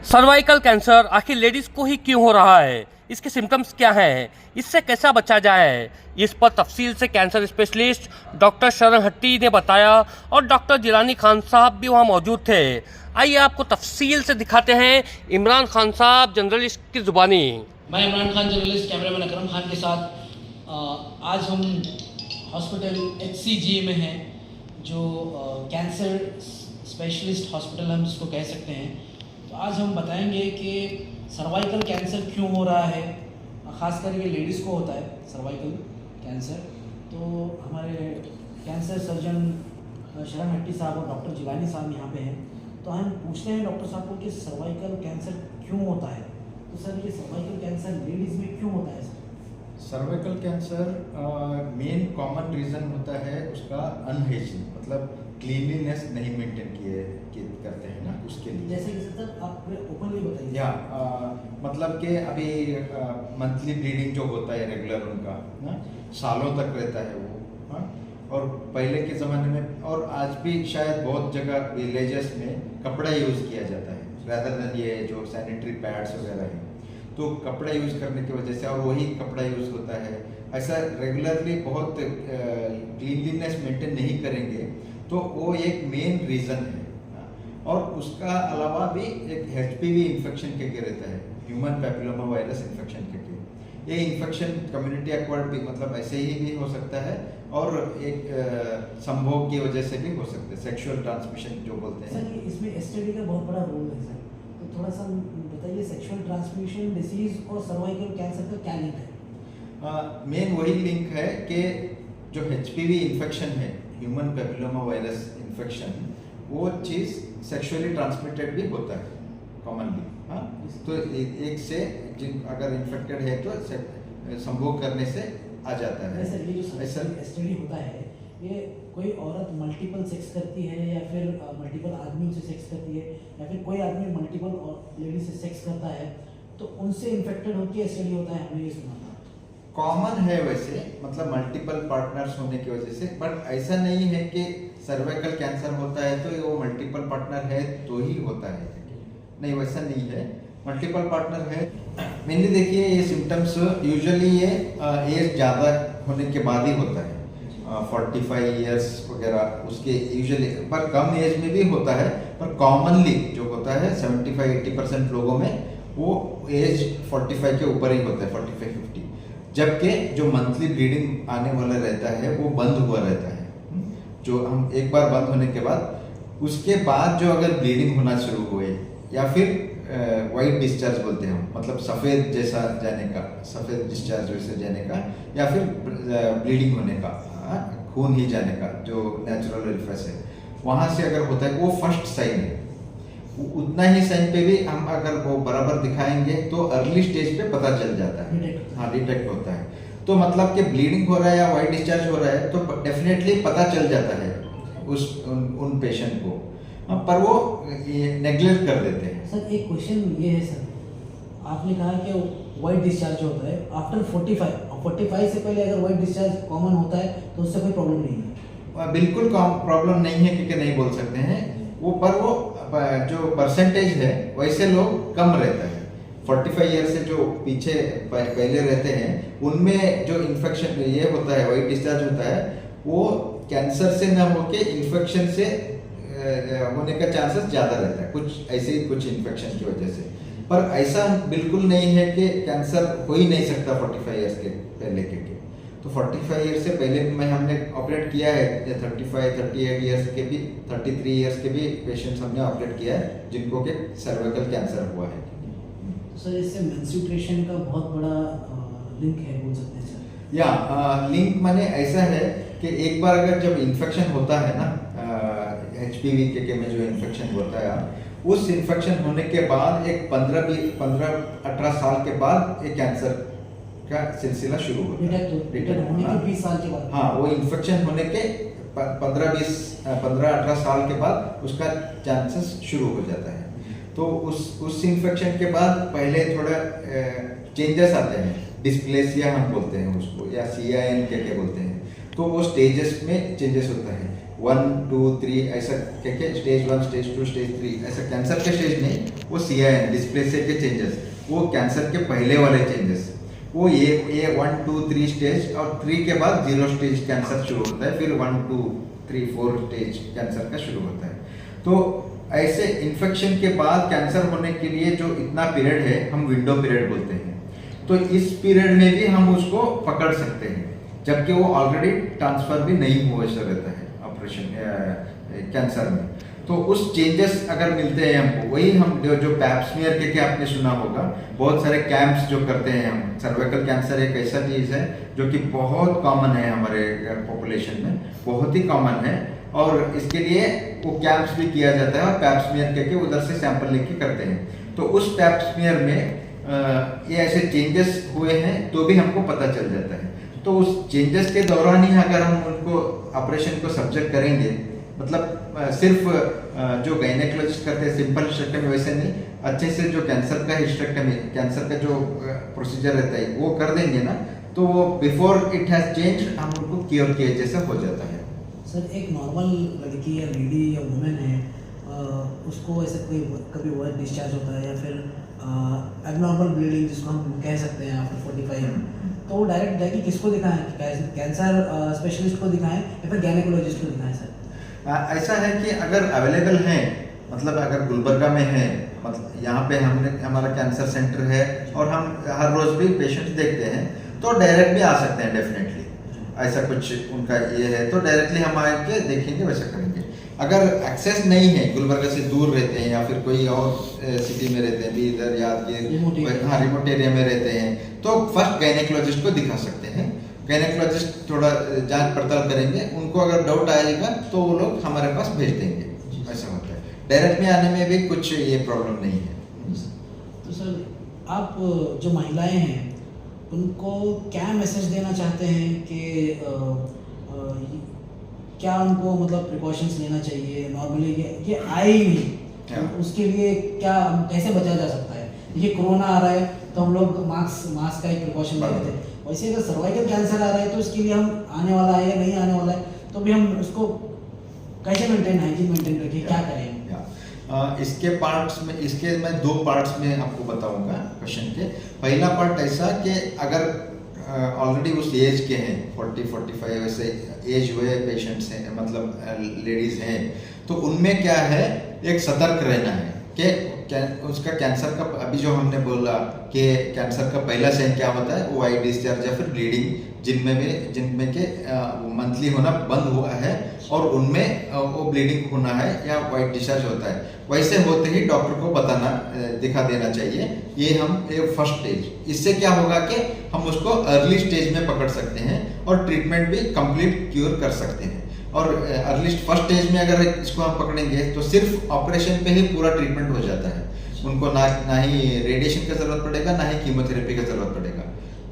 Cervical cancer आखिर ladies को ही क्यों हो रहा है, इसके सिम्टम्स क्या हैं, इससे कैसा बचा जाए, इस पर तफसील से कैंसर स्पेशलिस्ट डॉक्टर शरण हट्टी ने बताया और डॉक्टर जिलानी खान साहब भी वहां मौजूद थे। आइए आपको तफसील से दिखाते हैं इमरान खान साहब जर्नलिस्ट की जुबानी। मैं इमरान खान जर्नलिस्ट कैमरामैन अकरम खान के साथ आज हम हॉस्पिटल HCG में हैं, जो कैंसर स्पेशलिस्ट हॉस्पिटल हम इसको कह सकते हैं। तो आज हम बताएंगे कि सर्वाइकल कैंसर क्यों हो रहा है, ख़ास करके लेडीज़ को होता है सर्वाइकल कैंसर। तो हमारे कैंसर सर्जन शरण हट्टी साहब और डॉक्टर जिलानी साहब यहाँ पे हैं। तो हम पूछते हैं डॉक्टर साहब को कि सर्वाइकल कैंसर क्यों होता है। तो सर, ये सर्वाइकल कैंसर लेडीज़ में क्यों होता है sir? Cervical cancer main common reason होता है उसका अनहाइजीन, मतलब क्लीनलीनेस नहीं मेंटेन किए करते हैं ना, उसके लिए। जैसे कि सर आप ओपनली बताइए। या मतलब कि अभी मंथली ब्लीडिंग जो होता है रेगुलर उनका ना, सालों तक रहता है वो। हाँ, और पहले के ज़माने में और आज भी शायद बहुत जगह विलेजेस में कपड़ा यूज़ किया जाता है rather than ये जो सैनिटरी पैड्स वगैरह हैं। तो कपड़ा यूज़ करने की वजह से और वही कपड़ा यूज़ होता है, ऐसा रेगुलरली बहुत क्लीनलीनेस मेंटेन नहीं करेंगे तो वो एक मेन रीज़न है। और उसका अलावा भी एक HPV इन्फेक्शन के रहता है, ह्यूमन पैपिलोमा वायरस इन्फेक्शन के। ये इन्फेक्शन कम्युनिटी एक्वायर्ड भी, मतलब ऐसे ही भी हो सकता है और एक संभोग की वजह से भी हो सकता है, सेक्सुअल ट्रांसमिशन जो बोलते हैं। सर, इसमें STD का बहुत बड़ा रोल है सर, तो थोड़ा सा बताइए सेक्सुअल ट्रांसमिशन डिसीज और सर्वाइकल कैंसर का क्या लिंक है? मेन वही लिंक है कि जो HPV इन्फेक्शन है, ह्यूमन पैपिलोमा वायरस इन्फेक्शन, वो चीज़ सेक्सुअली ट्रांसमिटेड भी होता है कॉमनली। हाँ, तो एक से अगर इन्फेक्टेड है तो संभोग करने से आ जाता है। सर, ये जो STD होता है, ये कोई औरत मल्टीपल सेक्स करती है या फिर मल्टीपल आदमी से सेक्स करती है या फिर कोई आदमी मल्टीपल लेडी से सेक्स करता है तो उनसे इन्फेक्टेड होकर STD होता है, हमने ये सुना था। कॉमन है वैसे, मतलब मल्टीपल पार्टनर्स होने की वजह से, बट ऐसा नहीं है कि सर्वाइकल कैंसर होता है तो वो मल्टीपल पार्टनर है तो ही होता है, नहीं वैसा नहीं है। मल्टीपल पार्टनर है मेनली। देखिए, ये सिम्टम्स यूजुअली ये एज ज़्यादा होने के बाद ही होता है, 45 इयर्स वगैरह उसके यूजुअली, पर कम एज में भी होता है। पर कॉमनली जो होता है 75-80% लोगों में वो एज 45 के ऊपर ही होता है, 45-50। जबकि जो मंथली ब्लीडिंग आने वाला रहता है वो बंद हुआ रहता है। जो हम एक बार बंद होने के बाद उसके बाद जो अगर ब्लीडिंग होना शुरू हुए या फिर वाइट डिस्चार्ज बोलते हैं हम, मतलब सफ़ेद जैसा जाने का, सफ़ेद डिस्चार्ज वैसे जाने का, या फिर ब्लीडिंग होने का, खून ही जाने का जो नेचुरल रिफ्रेश है, वहाँ से अगर होता है वो फर्स्ट साइन है। उतना ही साइन पे भी हम अगर वो बराबर दिखाएंगे तो अर्ली स्टेज पे पता चल जाता है। हाँ, डिटेक्ट होता है। तो मतलब कि ब्लीडिंग हो रहा है या वाइट डिस्चार्ज हो रहा है तो डेफिनेटली पता चल जाता है उन पेशेंट को, पर वो नेग्लेक्ट कर देते हैं। सर, एक क्वेश्चन ये है सर, आपने कहा कि वाइट डिस्चार्ज होता है आफ्टर 45 से पहले अगर वाइट डिस्चार्ज कॉमन होता है तो उससे कोई प्रॉब्लम नहीं है? बिल्कुल प्रॉब्लम नहीं है, क्योंकि नहीं बोल सकते हैं वो, पर वो जो परसेंटेज है वैसे लोग कम रहता है। 45 ईयर से जो पीछे पहले रहते हैं उनमें जो इन्फेक्शन ये होता है, वाइट डिस्चार्ज होता है, वो कैंसर से न होके इन्फेक्शन से होने का चांसेस ज़्यादा रहता है, कुछ ऐसे ही कुछ इन्फेक्शन की वजह से। पर ऐसा बिल्कुल नहीं है कि कैंसर हो ही नहीं सकता 45 ईयर्स के पहले के। तो 45 ईयर्स से पहले भी हमने ऑपरेट किया है, 35-38 ईयर्स के भी, 33 ईयर्स के भी पेशेंट्स हमने ऑपरेट किया है जिनको के सर्वाइकल कैंसर हुआ है। तो सर, इससे मेंस्ट्रुएशन का बहुत बड़ा लिंक है, बोल सकते हैं सर? या लिंक माने ऐसा है कि एक बार अगर जब इन्फेक्शन होता है ना, HPV के में जो इन्फेक्शन होता है, उस इन्फेक्शन होने के बाद एक 15-18 साल के बाद एक कैंसर का सिलसिला शुरू होता है। डिटेक्ट होने के 20 साल के बाद? हाँ, वो इन्फेक्शन होने के 15-18 साल के बाद उसका चांसेस शुरू हो जाता है। तो उस इन्फेक्शन के बाद पहले थोड़ा चेंजेस आते हैं, डिस्प्लेसिया हम बोलते हैं उसको, या CIN के बोलते हैं। तो वो स्टेजेस में चेंजेस होता है। 1, 2, 3 ऐसा क्या स्टेज 1, स्टेज 2, स्टेज 3 ऐसा कैंसर के स्टेज नहीं, वो CIN डिस्प्लेसिया के चेंजेस, वो कैंसर के पहले वाले चेंजेस, वो ये 1, 2, 3 स्टेज और 3 के बाद 0 स्टेज कैंसर शुरू होता है, फिर 1, 2, 3, 4 स्टेज कैंसर का शुरू होता है। तो ऐसे इन्फेक्शन के बाद कैंसर होने के लिए जो इतना पीरियड है हम विंडो पीरियड बोलते हैं, तो इस पीरियड में भी हम उसको पकड़ सकते हैं, जबकि वो ऑलरेडी ट्रांसफर भी नहीं हुआ ऐसा रहता है ऑपरेशन कैंसर में। तो उस चेंजेस अगर मिलते हैं हमको, वही हम जो पैप्समियर के आपने सुना होगा, बहुत सारे कैंप्स जो करते हैं हम। सर्वाइकल कैंसर एक ऐसा चीज़ है जो कि बहुत कॉमन है हमारे पॉपुलेशन में, बहुत ही कॉमन है, और इसके लिए वो कैंप्स भी किया जाता है और पैप्समियर के उधर से सैंपल लेके करते हैं। तो उस पैप्समियर में ये ऐसे चेंजेस हुए हैं तो भी हमको पता चल जाता है। तो उस चेंजेस के दौरान ही अगर हम उनको ऑपरेशन को सब्जेक्ट करेंगे, मतलब सिर्फ जो गायनेकोलॉजिस्ट करते हैं सिंपल हिस्टेक्टमी वैसे नहीं, अच्छे से जो कैंसर का हिस्टेक्टमी, कैंसर का जो प्रोसीजर रहता है वो कर देंगे ना, तो वो बिफोर इट हैज चेंज हम उनको क्योर किए जैसा हो जाता है। सर, एक नॉर्मल लड़की या लेडी या वुमेन है, उसको ऐसे कोई कभी वर्क डिस्चार्ज होता है या फिर एबनॉर्मल ब्लीडिंग जिसको हम कह सकते हैं आफ्टर 45, तो वो डायरेक्ट जाके किसको दिखाएं? कैंसर स्पेशलिस्ट को दिखाएं या फिर गायनेकोलॉजिस्ट को दिखाएं? सर ऐसा है कि अगर अवेलेबल है, मतलब अगर गुलबर्गा में है, मतलब यहाँ पे हमारा कैंसर सेंटर है और हम हर रोज भी पेशेंट्स देखते हैं, तो डायरेक्ट भी आ सकते हैं डेफिनेटली। ऐसा कुछ उनका ये है तो डायरेक्टली हम आके देखेंगे, वैसा करेंगे। अगर एक्सेस नहीं है, गुलबर्गा से दूर रहते हैं या फिर कोई और सिटी में रहते हैं, भी इधर यादगीर, हाँ रिमोट एरिया में रहते हैं, तो फर्स्ट गायनेकोलॉजिस्ट को दिखा सकते हैं। गायनेकोलॉजिस्ट थोड़ा जांच पड़ताल करेंगे, उनको अगर डाउट आएगा तो वो लोग हमारे पास भेज देंगे, ऐसा होता है। डायरेक्ट में आने में भी कुछ ये प्रॉब्लम नहीं है। तो सर, आप जो महिलाएं हैं उनको क्या मैसेज देना चाहते हैं कि क्या उनको मतलब प्रिकॉशंस लेना चाहिए? नॉर्मली ये आए ही नहीं, तो उसके लिए क्या कैसे बचा जा सकता है? ये कोरोना आ रहा है तो हम लोग मास्क का एक प्रिकॉशन ले लेते हैं, वैसे अगर सर्वाइकल कैंसर आ रहा है तो इसके लिए हम आने वाला है या नहीं आने वाला है, तो भी हम उसको कैसे हाइजीन मेंटेन रखें, क्या करें? इसके पार्ट्स में, इसके मैं 2 पार्ट्स में आपको बताऊंगा क्वेश्चन के। पहला पार्ट ऐसा कि अगर ऑलरेडी उस एज के हैं, 40-45 वैसे एज हुए पेशेंट्स हैं, मतलब लेडीज हैं, तो उनमें क्या है, एक सतर्क रहना है कि उसका कैंसर का, अभी जो हमने बोला कि कैंसर का पहला साइन क्या होता है, वो वाइट डिस्चार्ज या फिर ब्लीडिंग, जिनमें के मंथली होना बंद हुआ है और उनमें वो ब्लीडिंग होना है या वाइट डिस्चार्ज होता है, वैसे होते ही डॉक्टर को बताना, दिखा देना चाहिए। ये फर्स्ट स्टेज, इससे क्या होगा कि हम उसको अर्ली स्टेज में पकड़ सकते हैं और ट्रीटमेंट भी कंप्लीट क्योर कर सकते हैं। और अर्ली फर्स्ट स्टेज में अगर इसको हम पकड़ेंगे तो सिर्फ ऑपरेशन पे ही पूरा ट्रीटमेंट हो जाता है, उनको ना ही रेडिएशन का जरूरत पड़ेगा, ना ही कीमोथेरेपी का जरूरत पड़ेगा,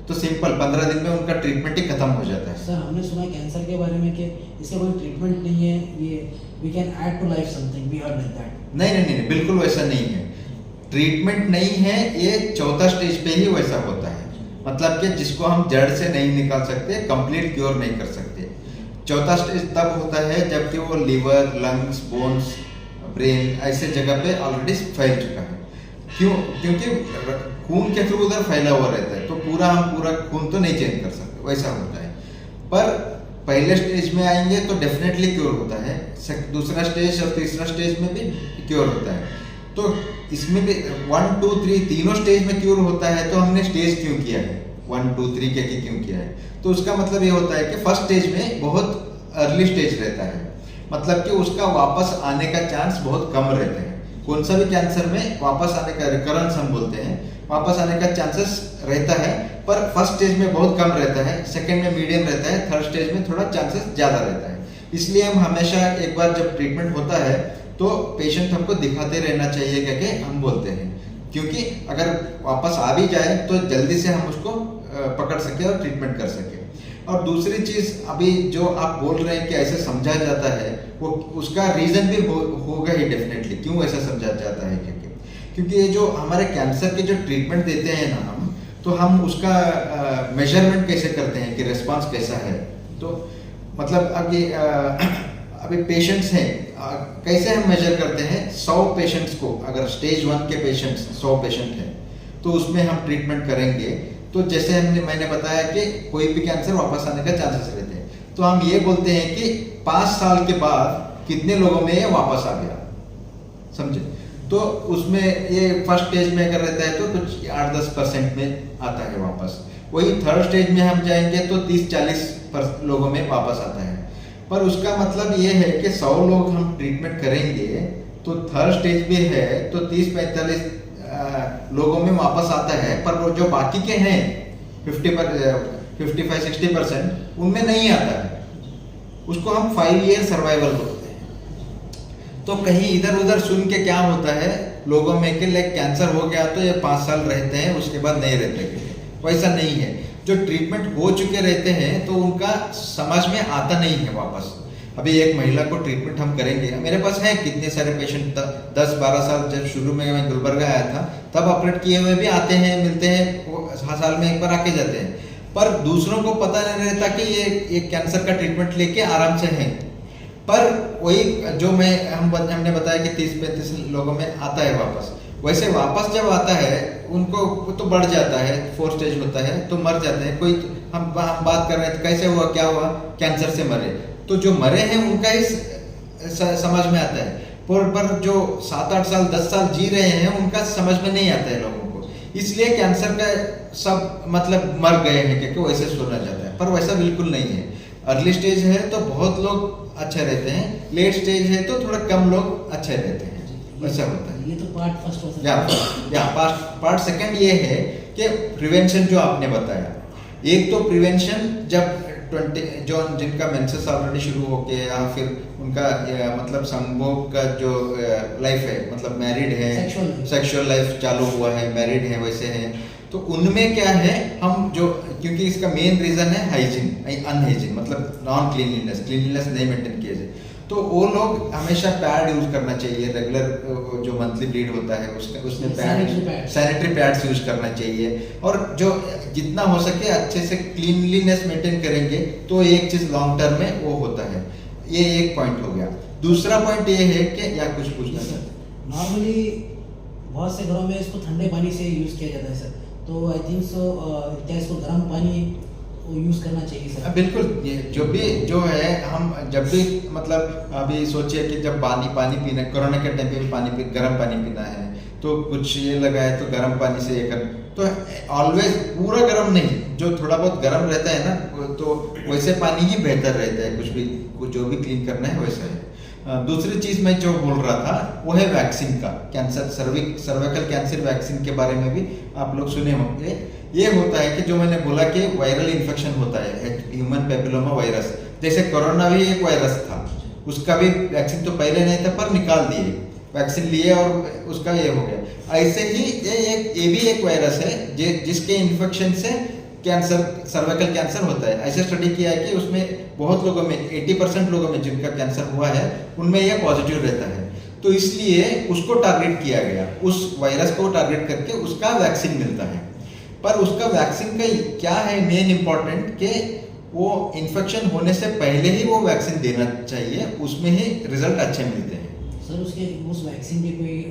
तो सिंपल 15 दिन में उनका ट्रीटमेंट ही खत्म हो जाता है। सर, हमने सुना है कैंसर के बारे में कि इसका कोई ट्रीटमेंट नहीं है, ये we can add to life something, we heard like that. नहीं, बिल्कुल वैसा नहीं है, ट्रीटमेंट नहीं है, ये 4था स्टेज पे ही वैसा होता है, मतलब कि जिसको हम जड़ से नहीं निकाल सकते, कंप्लीट क्योर नहीं कर सकते। 4था स्टेज तब होता है जबकि वो लीवर, लंग्स, बोन्स, ब्रेन ऐसे जगह पे ऑलरेडी फैल चुका है। क्योंकि खून के थ्रू उधर फैला हुआ रहता है, तो हम पूरा खून तो नहीं चेंज कर सकते, वैसा होता है। पर पहले स्टेज में आएंगे तो डेफिनेटली क्योर होता है, दूसरा स्टेज और तीसरा स्टेज में भी क्योर होता है। तो इसमें भी 1, 2, 3 तीनों स्टेज में क्योर होता है, तो हमने स्टेज क्यों किया है 1, 2, 3 के क्यों किया है? तो उसका मतलब ये होता है कि फर्स्ट स्टेज में बहुत अर्ली स्टेज रहता है, मतलब कि उसका वापस आने का चांस बहुत कम रहते हैं। कौन सा भी कैंसर में वापस आने का, रिकरेंस हम बोलते हैं, वापस आने का चांसेस रहता है, पर फर्स्ट स्टेज में बहुत कम रहता है, सेकंड में मीडियम रहता है, थर्ड स्टेज में थोड़ा चांसेस ज़्यादा रहता है। इसलिए हम हमेशा एक बार जब ट्रीटमेंट होता है तो पेशेंट हमको दिखाते रहना चाहिए करके हम बोलते हैं, क्योंकि अगर वापस आ भी जाए तो जल्दी से हम उसको पकड़ सके और ट्रीटमेंट कर सके। और दूसरी चीज़, अभी जो आप बोल रहे हैं कि ऐसे समझा जाता है, वो उसका रीज़न भी होगा ही डेफिनेटली, क्यों ऐसा समझा जाता है, क्योंकि ये जो हमारे कैंसर के जो ट्रीटमेंट देते हैं ना हम, तो हम उसका मेजरमेंट कैसे करते हैं कि रिस्पांस कैसा है। तो मतलब अब ये अभी पेशेंट्स हैं, कैसे हम मेजर करते हैं? 100 पेशेंट्स को, अगर स्टेज 1 के पेशेंट्स 100 पेशेंट हैं तो उसमें हम ट्रीटमेंट करेंगे, तो जैसे मैंने बताया कि कोई भी कैंसर वापस आने का चांसेस रहते हैं, तो हम ये बोलते हैं कि 5 साल के बाद कितने लोगों में ये वापस आ गया, समझे? तो उसमें ये फर्स्ट स्टेज में अगर रहता है तो कुछ 8-10% में आता है वापस। वही थर्ड स्टेज में हम जाएंगे तो 30-40 लोगों में वापस आता है। पर उसका मतलब ये है कि 100 लोग हम ट्रीटमेंट करेंगे तो थर्ड स्टेज भी है तो 30-45 लोगों में वापस आता है, पर वो जो बाकी के हैं 55-60% उनमें नहीं आता है। उसको हम 5 ईयर सर्वाइवल बोलते हैं। तो कहीं इधर उधर सुन के क्या होता है लोगों में कि लाइक कैंसर हो गया तो ये 5 साल रहते हैं, उसके बाद नहीं रहते। वैसा नहीं है। जो ट्रीटमेंट हो चुके रहते हैं तो उनका समझ में आता नहीं है वापस। अभी एक महिला को ट्रीटमेंट हम करेंगे, मेरे पास है कितने सारे पेशेंट, 10-12 साल जब शुरू में मैं गुलबर्गा आया था तब ऑपरेट किए हुए भी आते हैं, मिलते हैं, साल में एक बार आके जाते हैं। पर दूसरों को पता नहीं रहता कि ये कैंसर का ट्रीटमेंट लेके आराम से हैं। पर वही जो हमने बताया कि 30-35 लोगों में आता है वापस, वैसे वापस जब आता है उनको तो बढ़ जाता है, 4 स्टेज होता है तो मर जाते हैं। कोई हम बात कर रहे हैं तो कैसे हुआ, क्या हुआ, कैंसर से मरे, तो जो मरे हैं उनका ही समझ में आता है। पर जो 7-8 साल 10 साल जी रहे हैं उनका समझ में नहीं आता है लोगों को। इसलिए कैंसर का सब मतलब मर गए हैं क्योंकि वैसे सुना जाता है, पर वैसा बिल्कुल नहीं है। अर्ली स्टेज है तो बहुत लोग अच्छे रहते हैं, लेट स्टेज है तो थोड़ा कम लोग अच्छे रहते हैं, वैसा होता है। ये तो पार्ट फर्स्ट हो या पार्ट सेकंड ये है कि प्रिवेंशन जो आपने बताया। एक तो प्रिवेंशन जब 20 जो जिनका मेंसेस ऑलरेडी शुरू हो गया या फिर उनका मतलब संभोग का जो लाइफ है, मतलब मैरिड है, सेक्सुअल लाइफ चालू हुआ है, मैरिड है, वैसे है, तो उनमें क्या है, हम जो, क्योंकि इसका मेन रीजन है हाइजीन, अनहाइजीन, मतलब नॉन क्लीनलीनेस नहीं मेंटेन किए जाए, तो वो लोग हमेशा पैड यूज करना चाहिए। रेगुलर जो मंथली ब्लीड होता है उसमें सैनिटरी पैड्स यूज करना चाहिए। और जो जितना हो सके अच्छे से क्लीनलीनेस मेंटेन करेंगे तो एक चीज लॉन्ग टर्म में वो होता है। ये एक पॉइंट हो गया। दूसरा पॉइंट ये है कि या कुछ पूछना सर? नॉर्मली बहुत से घरों में इसको ठंडे पानी से यूज किया जाता है सर, तो आई थिंक सो क्या इसको गर्म पानी यूज करना चाहिए सर? बिल्कुल। जो है हम जब भी मतलब अभी सोचिए कि जब पानी पीना, कोरोना के टाइम पे भी गर्म पानी पीना है तो कुछ ये लगा है तो गर्म पानी से ये कर, तो ऑलवेज पूरा गर्म नहीं, जो थोड़ा बहुत गर्म रहता है ना तो वैसे पानी ही बेहतर रहता है। कुछ जो भी क्लीन करना है वैसा है। दूसरी चीज मैं जो बोल रहा था वो है वैक्सीन का। कैंसर, सर्वाइकल कैंसर वैक्सीन के बारे में भी आप लोग सुने होंगे। ये होता है कि जो मैंने बोला कि वायरल इन्फेक्शन होता है, ह्यूमन पेपिलोमा वायरस, जैसे कोरोना भी एक वायरस था, उसका भी वैक्सीन तो पहले नहीं था पर निकाल दिए, वैक्सीन लिए और उसका ये हो गया। ऐसे ही ये भी एक वायरस है जिसके इन्फेक्शन से कैंसर, सर्वाइकल कैंसर होता है। ऐसे स्टडी किया है कि उसमें बहुत लोगों में 80% लोगों में जिनका कैंसर हुआ है उनमें यह पॉजिटिव रहता है, तो इसलिए उसको टारगेट किया गया, उस वायरस को टारगेट करके उसका वैक्सीन मिलता है। पर उसका वैक्सीन का क्या है मेन इंपॉर्टेंट कि वो इन्फेक्शन होने से पहले ही वो वैक्सीन देना चाहिए, उसमें ही रिजल्ट अच्छे मिलते हैं। सर उस वैक्सीन के कोई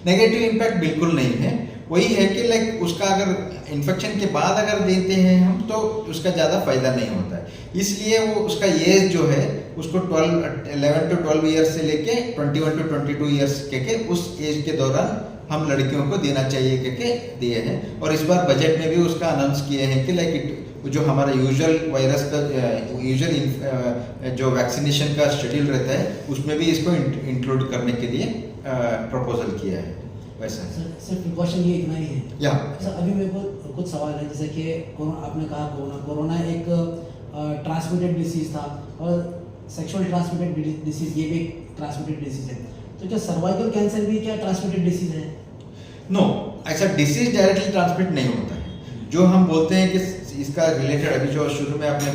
नेगेटिव इम्पैक्ट बिल्कुल नहीं है। वही है कि लाइक उसका अगर इन्फेक्शन के बाद अगर देते हैं हम तो उसका ज़्यादा फायदा नहीं होता है। इसलिए वो उसका एज जो है उसको 11 to 12 ईयर्स से लेके 21 to 22 ईयर्स के उस एज के दौरान हम लड़कियों को देना चाहिए के दिए हैं। और इस बार बजट में भी उसका अनाउंस किए हैं कि लाइक जो हमारा यूजुअल वायरस का जो वैक्सीनेशन का शेड्यूल रहता है उसमें भी इसको इंक्लूड करने के लिए प्रपोजल किया है। वैसा सर प्रिकॉशन ये इतना ही है या सर। अभी मेरे को कुछ सवाल है, जैसे कि आपने कहा कोरोना एक ट्रांसमिटेड डिसीज था और सेक्सुअल ट्रांसमिटेड डिसीज ये भी एक ट्रांसमिटेड डिसीज है, तो क्या सर्वाइकल कैंसर भी क्या ट्रांसमिटेड डिसीज है? नो, ऐसा डिसीज डायरेक्टली ट्रांसमिट नहीं होता है। जो हम बोलते हैं कि इसका रिलेटेड, अभी जो शुरू में आपने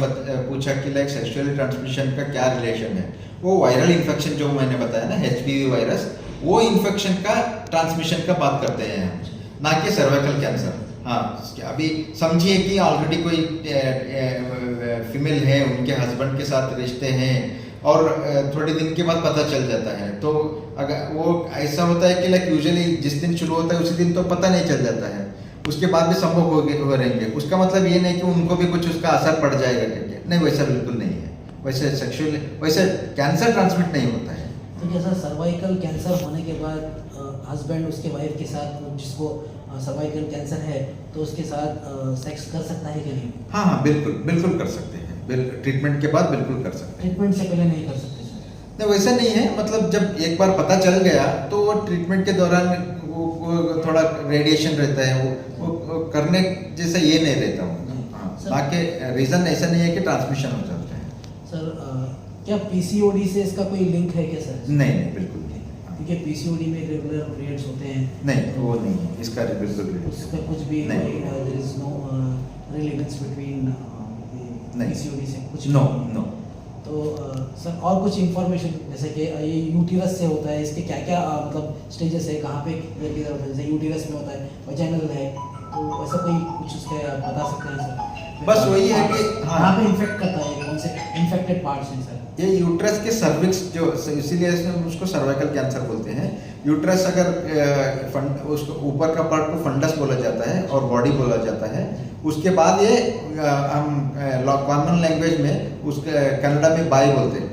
पूछा कि लाइक सेक्सुअल ट्रांसमिशन का क्या रिलेशन है, वो वायरल इन्फेक्शन जो मैंने बताया ना, HPV वायरस, वो इन्फेक्शन का ट्रांसमिशन का बात करते हैं हम, ना कि सर्वाइकल कैंसर। हाँ, अभी समझिए कि ऑलरेडी कोई फीमेल है, उनके हस्बैंड के साथ रिश्ते हैं और थोड़े दिन के बाद पता चल जाता है। तो अगर वो ऐसा होता है कि लाइक यूजुअली जिस दिन शुरू होता है उसी दिन तो पता नहीं चल जाता है, उसके बाद भी संभव हो रहेंगे। उसका मतलब ये नहीं कि उनको भी कुछ उसका असर पड़ जाएगा करके, नहीं वैसा बिल्कुल नहीं है। वैसे कैंसर ट्रांसमिट नहीं होता है। तो जैसा सर्वाइकल कैंसर होने के बाद हस्बैंड उसके वाइफ के साथ जिसको सर्वाइकल कैंसर है तो उसके साथ सेक्स कर सकता है कि नहीं? हाँ, बिल्कुल कर सकते हैं। ट्रीटमेंट के बाद बिल्कुल कर सकते हैं। ट्रीटमेंट से पहले नहीं कर सकते सर? नहीं वैसा नहीं है, मतलब जब एक बार पता चल गया तो वो ट्रीटमेंट के दौरान वो थोड़ा रेडिएशन रहता है, वो करने जैसा ये नहीं रहता हूँ। हाँ, बाकी रीज़न ऐसा नहीं है कि ट्रांसमिशन हो जाता है। सर क्या पीसीओडी से इसका कोई लिंक है क्या सर? नहीं बिल्कुल नहीं। क्योंकि पीसीओडी में रेगुलर पीरियड्स होते हैं। नहीं वो नहीं है, इसका बिल्कुल उसका कुछ भी there is no relevance between PCOD से कुछ नो। तो सर और कुछ इंफॉर्मेशन जैसे कि ये यूटीरस से होता है, इसके क्या क्या मतलब स्टेजेस है, कहाँ पे जैसे यूटीरस में होता है, वजाइनल है, तो ऐसा कोई कुछ उसके आप बता सकते हैं सर? बस वही है कि हाँ, कहाँ पे इन्फेक्ट करता है, कौन से इन्फेक्टेड पार्ट्स हैं सर? ये यूट्रस के सर्विक्स जो, इसीलिए इसमें उसको सर्वाइकल कैंसर बोलते हैं। यूट्रस अगर उसको ऊपर का पार्ट को फंडस बोला जाता है और बॉडी बोला जाता है। उसके बाद ये हम कॉमन लैंग्वेज में उसके कन्नड़ा में बाई बोलते हैं,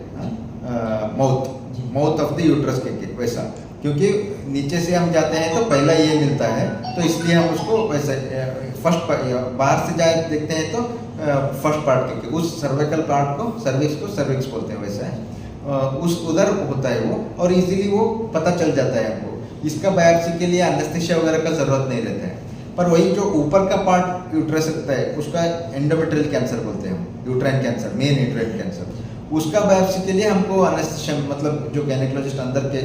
माउथ ऑफ द यूट्रस के वैसा, क्योंकि नीचे से हम जाते हैं तो पहला ये मिलता है, तो इसलिए हम उसको वैसे फर्स्ट बाहर से जाए देखते हैं तो फर्स्ट पार्ट के उस सर्वाइकल पार्ट को सर्विक्स बोलते हैं। वैसा है उस उधर होता है वो, और इजीली वो पता चल जाता है हमको। इसका बायोप्सी के लिए एनेस्थीसिया वगैरह का जरूरत नहीं रहता है। पर वही जो ऊपर का पार्ट यूट्रस रहता है उसका एंडोमेट्रियल कैंसर बोलते हैं हम, uterine cancer, main uterine cancer. उसका बायोप्सी के लिए हमको एनेस्थीसिया मतलब जो गायनेकोलॉजिस्ट अंदर के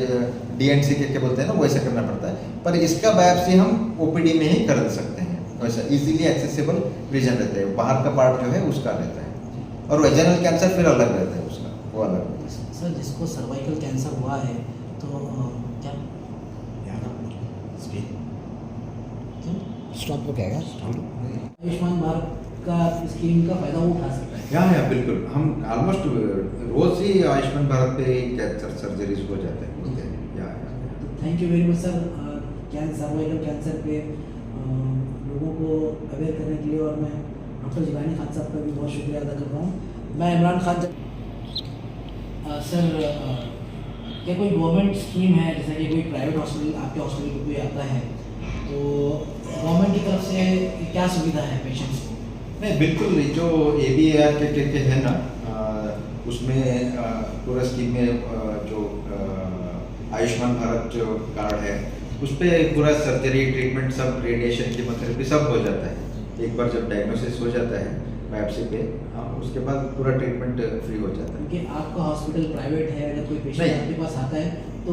डीएनसी के बोलते हैं ना, वैसा करना पड़ता है। पर इसका बायोप्सी हम ओपीडी में ही कर सकते हैं, वैसा इजीली एक्सेसिबल रीजन रहता है। बाहर का पार्ट जो है उसका रहता है, और वेजाइनल कैंसर फिर अलग रहता है उसका, वो अलग। सर जिसको सर्वाइकल कैंसर हुआ है तो क्या स्टॉप हो गया आयुष्मान भारत का स्कीम का फायदा वो उठा सकता है? या बिल्कुल, हम ऑलमोस्ट रोज ही आयुष्मान भारत पे कैंसर सर्जरीज हो जाते हैं। Thank you very much sir, cervical cancer पे लोगों को अवेयर करने के लिए, और मैं डॉक्टर जिलानी खान साहब का भी बहुत शुक्रिया अदा कर रहा हूँ। मैं इमरान खान सर, क्या कोई गवर्नमेंट स्कीम है, जैसे कि कोई प्राइवेट हॉस्पिटल आपके हॉस्पिटल को कोई आता है तो गवर्नमेंट की तरफ से क्या सुविधा है पेशेंट्स को? नहीं बिल्कुल, जो ABAR के है ना, उसमें पूरा स्कीम में जो आयुष्मान भारत जो कार्ड है उस पर पूरा सर्जरी, ट्रीटमेंट, सब रेडिएशन, कीमोथेरेपी सब हो जाता है। एक बार जब डायग्नोसिस हो जाता है बायोप्सी पे, उसके बाद पूरा ट्रीटमेंट फ्री हो जाता है। क्योंकि आपका हॉस्पिटल प्राइवेट है, अगर कोई पेशेंट नहीं। आपके पास आता है तो